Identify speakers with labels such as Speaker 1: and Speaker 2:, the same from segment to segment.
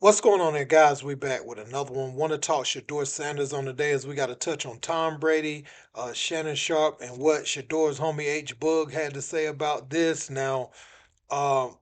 Speaker 1: What's going on there, guys? We back with another one. Want to talk Shedeur Sanders on the day as we got to touch on Tom Brady, Shannon Sharpe, and what Shedeur's homie H. Boog had to say about this. Now, um,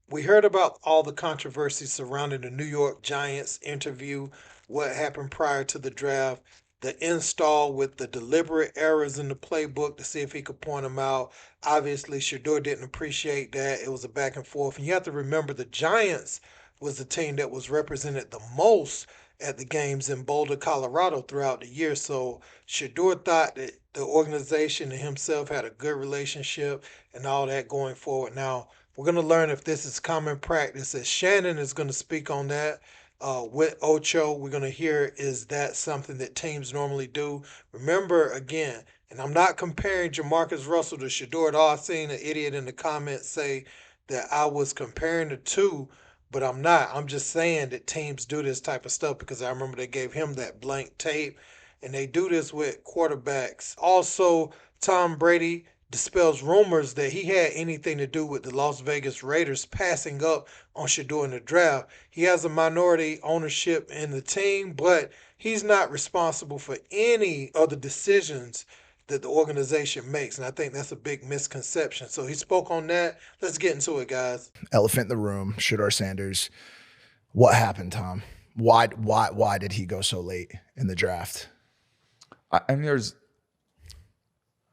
Speaker 1: we heard about all the controversy surrounding the New York Giants interview, what happened prior to the draft, the install with the deliberate errors in the playbook to see if he could point them out. Obviously, Shedeur didn't appreciate that. It was a back and forth. And you have to remember the Giants was the team that was represented the most at the games in Boulder, Colorado throughout the year. So Shedeur thought that the organization and himself had a good relationship and all that going forward. Now, we're going to learn if this is common practice. As Shannon is going to speak on that with Ocho, we're going to hear is that something that teams normally do. Remember, again, and I'm not comparing Jamarcus Russell to Shedeur at all. I've seen an idiot in the comments say that I was comparing the two, but I'm not. I'm just saying that teams do this type of stuff because I remember they gave him that blank tape, and they do this with quarterbacks. Also, Tom Brady dispels rumors that he had anything to do with the Las Vegas Raiders passing up on Shedeur in the draft. He has a minority ownership in the team, but he's not responsible for any of the decisions that the organization makes. And I think that's a big misconception. So he spoke on that. Let's get into it, guys.
Speaker 2: Elephant in the room, Shedeur Sanders. What happened, Tom? Why did he go so late in the draft?
Speaker 3: I mean,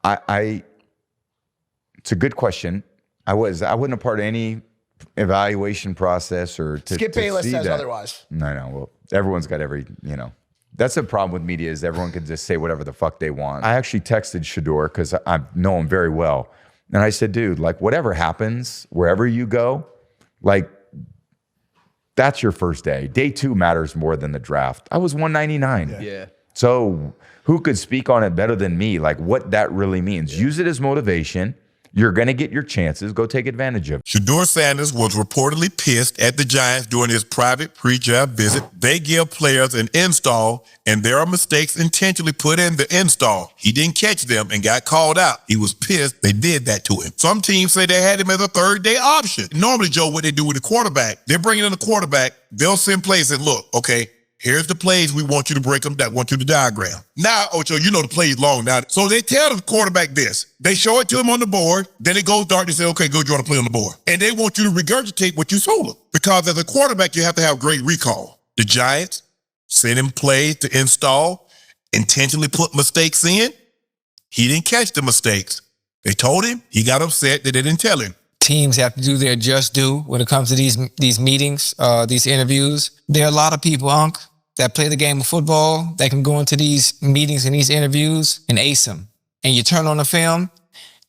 Speaker 3: I it's a good question. I wasn't a part of any evaluation process or to
Speaker 2: Skip
Speaker 3: to
Speaker 2: Bayless
Speaker 3: see
Speaker 2: says
Speaker 3: that.
Speaker 2: otherwise.
Speaker 3: No. Well, everyone's got that's the problem with media is everyone can just say whatever the fuck they want. I actually texted Shedeur because I know him very well. And I said, dude, like whatever happens, wherever you go, like that's your first day. Day 2 matters more than the draft. I was 199.
Speaker 4: Yeah.
Speaker 3: So who could speak on it better than me? Like what that really means. Use it as motivation. You're going to get your chances. Go take advantage of it.
Speaker 5: Shedeur Sanders was reportedly pissed at the Giants during his private pre-draft visit. They give players an install, and there are mistakes intentionally put in the install. He didn't catch them and got called out. He was pissed they did that to him. Some teams say they had him as a third-day option. Normally, Joe, what they do with the quarterback, they're bringing in the quarterback. They'll send plays and look, okay, here's the plays we want you to break them down, want you to diagram. Now, Ocho, you know the plays long now. So they tell the quarterback this. They show it to him on the board. Then it goes dark. They say, okay, go draw the play on the board. And they want you to regurgitate what you told them. Because as a quarterback, you have to have great recall. The Giants sent him plays to install, intentionally put mistakes in. He didn't catch the mistakes. They told him. He got upset that they didn't tell him.
Speaker 4: Teams have to do their just due when it comes to these meetings, these interviews. There are a lot of people, Unc, that play the game of football that can go into these meetings and these interviews and ace them. And you turn on the film,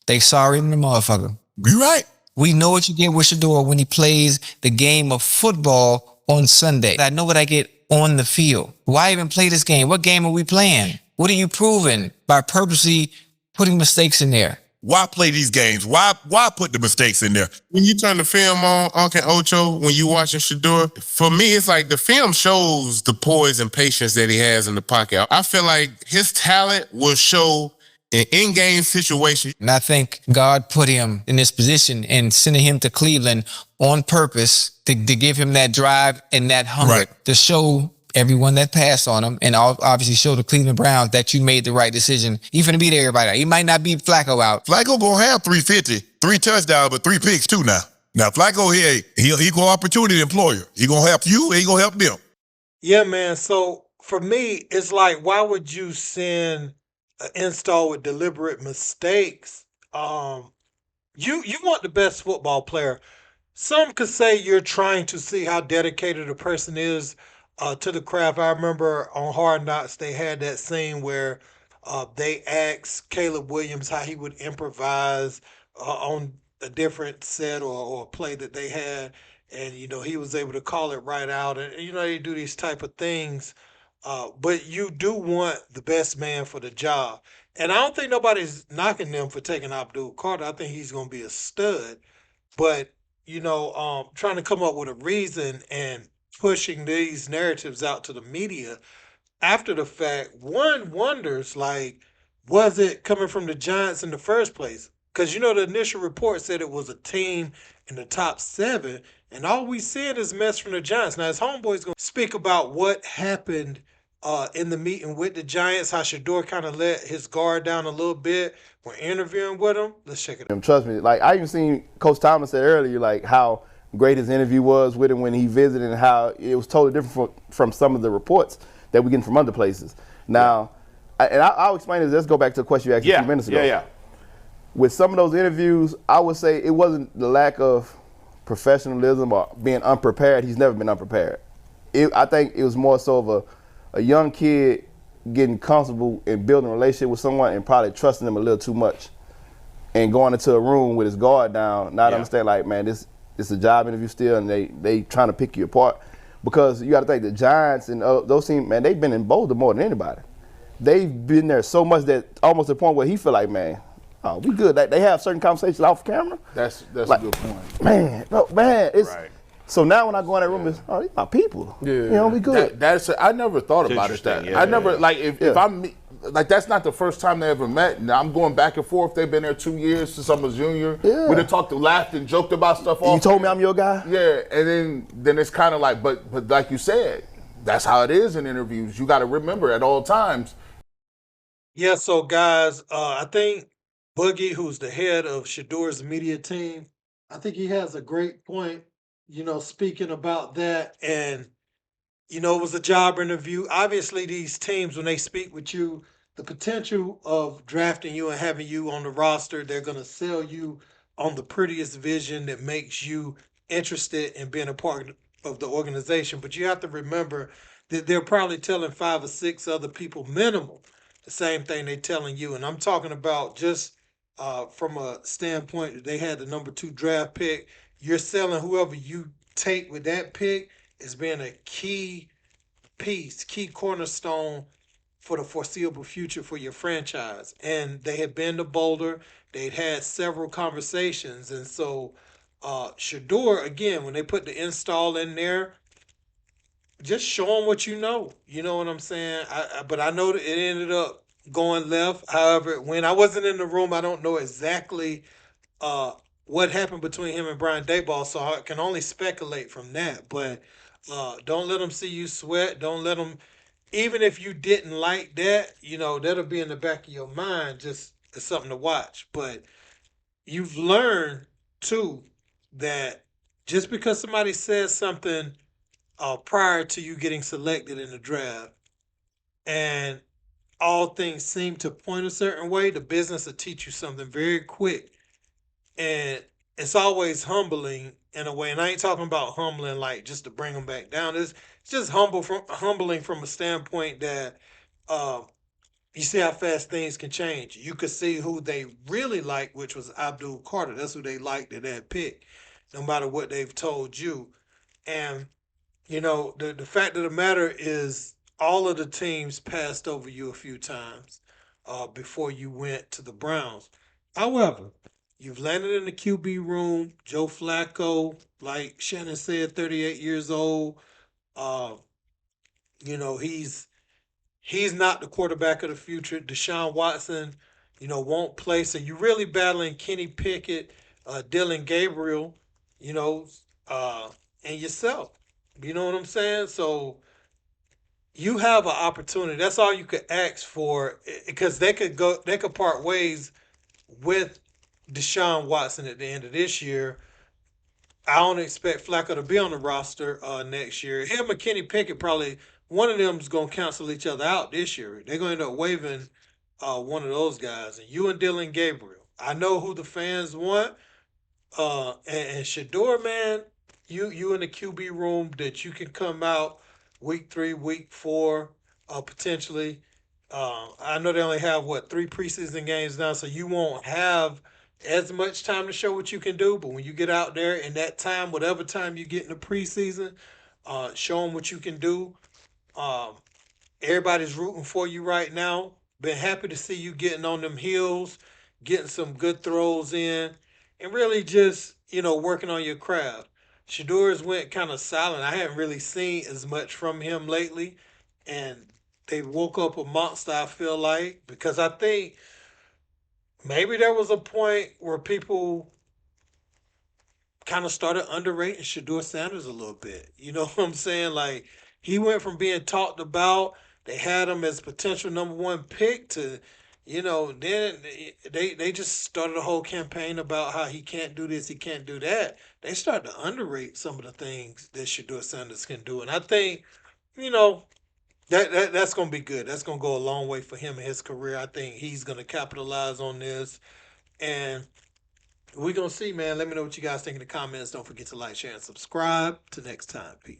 Speaker 4: they sorry than the motherfucker.
Speaker 5: You're right.
Speaker 4: We know what you get with Shedeur when he plays the game of football on Sunday. I know what I get on the field. Why even play this game? What game are we playing? What are you proving by purposely putting mistakes in there?
Speaker 5: Why play these games? Why put the mistakes in there? When you turn the film on, Uncle Ocho, when you watching Shedeur, for me, it's like the film shows the poise and patience that he has in the pocket. I feel like his talent will show in in-game situations.
Speaker 4: And I think God put him in this position and sending him to Cleveland on purpose to give him that drive and that hunger
Speaker 5: Right.
Speaker 4: to show everyone that passed on him and obviously show the Cleveland Browns that you made the right decision. He's going to beat everybody. He might not beat Flacco out.
Speaker 5: Flacco gonna have 350, 3 touchdowns, but 3 picks too now. Now Flacco here, he gonna opportunity employer. He gonna help you, and he gonna help them.
Speaker 1: Yeah, man. So for me, it's like, why would you send an install with deliberate mistakes? You want the best football player. Some could say you're trying to see how dedicated a person is to the craft. I remember on Hard Knocks they had that scene where they asked Caleb Williams how he would improvise on a different set or play that they had, and he was able to call it right out. And they do these type of things, but you do want the best man for the job. And I don't think nobody's knocking them for taking Abdul Carter. I think he's going to be a stud, but trying to come up with a reason and pushing these narratives out to the media after the fact, one wonders, like, was it coming from the Giants in the first place? Because the initial report said it was a team in the top 7, and all we seeing is mess from the Giants. Now his homeboy's gonna speak about what happened in the meeting with the Giants, how Shedeur kind of let his guard down a little bit when interviewing with him. Let's check it out.
Speaker 6: Trust me, like I even seen Coach Thomas said earlier, like how great his interview was with him when he visited, and how it was totally different from some of the reports that we getting from other places. Now, I'll explain this. Let's go back to the question you asked a few minutes ago.
Speaker 7: Yeah.
Speaker 6: With some of those interviews, I would say it wasn't the lack of professionalism or being unprepared. He's never been unprepared. I think it was more so of a young kid getting comfortable and building a relationship with someone and probably trusting them a little too much, and going into a room with his guard down, not understand like, man, this a job interview still, and they trying to pick you apart. Because you got to think the Giants and those teams, man, they've been in Boulder more than anybody. They've been there so much that almost to the point where he feel like, man, oh, we good. They have certain conversations off camera.
Speaker 7: That's
Speaker 6: like,
Speaker 7: a good point.
Speaker 6: Man, it's
Speaker 7: Right.
Speaker 6: so now when I go in that room, it's these my people.
Speaker 7: Yeah,
Speaker 6: we good.
Speaker 7: I never thought about it that. I never like if I'm like that's not the first time they ever met. And I'm going back and forth. They've been there 2 years since I was junior.
Speaker 6: Yeah.
Speaker 7: We done talked, laughed, and joked about stuff.
Speaker 6: You told me I'm your guy.
Speaker 7: Yeah, and then it's kind of like, but like you said, that's how it is in interviews. You got to remember at all times.
Speaker 1: Yeah, so guys, I think Boogie, who's the head of Shedeur's media team, I think he has a great point, speaking about that. And it was a job interview. Obviously, these teams, when they speak with you, the potential of drafting you and having you on the roster, they're going to sell you on the prettiest vision that makes you interested in being a part of the organization. But you have to remember that they're probably telling 5 or 6 other people minimum the same thing they're telling you. And I'm talking about just from a standpoint that they had the number 2 draft pick. You're selling whoever you take with that pick as being a key piece, key cornerstone for the foreseeable future for your franchise. And they had been to Boulder. They'd had several conversations. And so Shedeur, again, when they put the install in there, just show them what you know. You know what I'm saying? But I know that it ended up going left. However, when I wasn't in the room, I don't know exactly what happened between him and Brian Dayball, so I can only speculate from that. But don't let them see you sweat. Don't let them, even if you didn't like that, that'll be in the back of your mind. Just it's something to watch. But you've learned too that just because somebody says something prior to you getting selected in the draft, and all things seem to point a certain way, the business will teach you something very quick. And it's always humbling in a way. And I ain't talking about humbling like just to bring them back down. It's just humbling from a standpoint that you see how fast things can change. You could see who they really like, which was Abdul Carter. That's who they liked at that pick, no matter what they've told you. And the fact of the matter is all of the teams passed over you a few times before you went to the Browns. However, you've landed in the QB room. Joe Flacco, like Shannon said, 38 years old. Uh, he's not the quarterback of the future. Deshaun Watson, won't play. So you're really battling Kenny Pickett, Dylan Gabriel, you know, and yourself. You know what I'm saying? So you have an opportunity. That's all you could ask for, because they could part ways with Deshaun Watson at the end of this year. I don't expect Flacco to be on the roster next year. Him and Kenny Pickett, probably one of them is going to cancel each other out this year. They're going to end up waiving one of those guys. And you and Dylan Gabriel. I know who the fans want. And Shedeur, man, you in the QB room that you can come out week 3, week 4, potentially. I know they only have 3 preseason games now, so you won't have as much time to show what you can do. But when you get out there in that time, whatever time you get in the preseason, show them what you can do. Um, Everybody's rooting for you right now. Been happy to see you getting on them heels, getting some good throws in, and really just, working on your craft. Shedeur's went kind of silent. I haven't really seen as much from him lately. And they woke up a monster, I feel like, because I think maybe there was a point where people kind of started underrating Shedeur Sanders a little bit. You know what I'm saying? Like he went from being talked about, they had him as potential number one pick to, then they just started a whole campaign about how he can't do this, he can't do that. They started to underrate some of the things that Shedeur Sanders can do, and I think you know that's gonna be good. That's gonna go a long way for him in his career. I think he's gonna capitalize on this, and we're gonna see, man. Let me know what you guys think in the comments. Don't forget to like, share, and subscribe. Till next time, peace.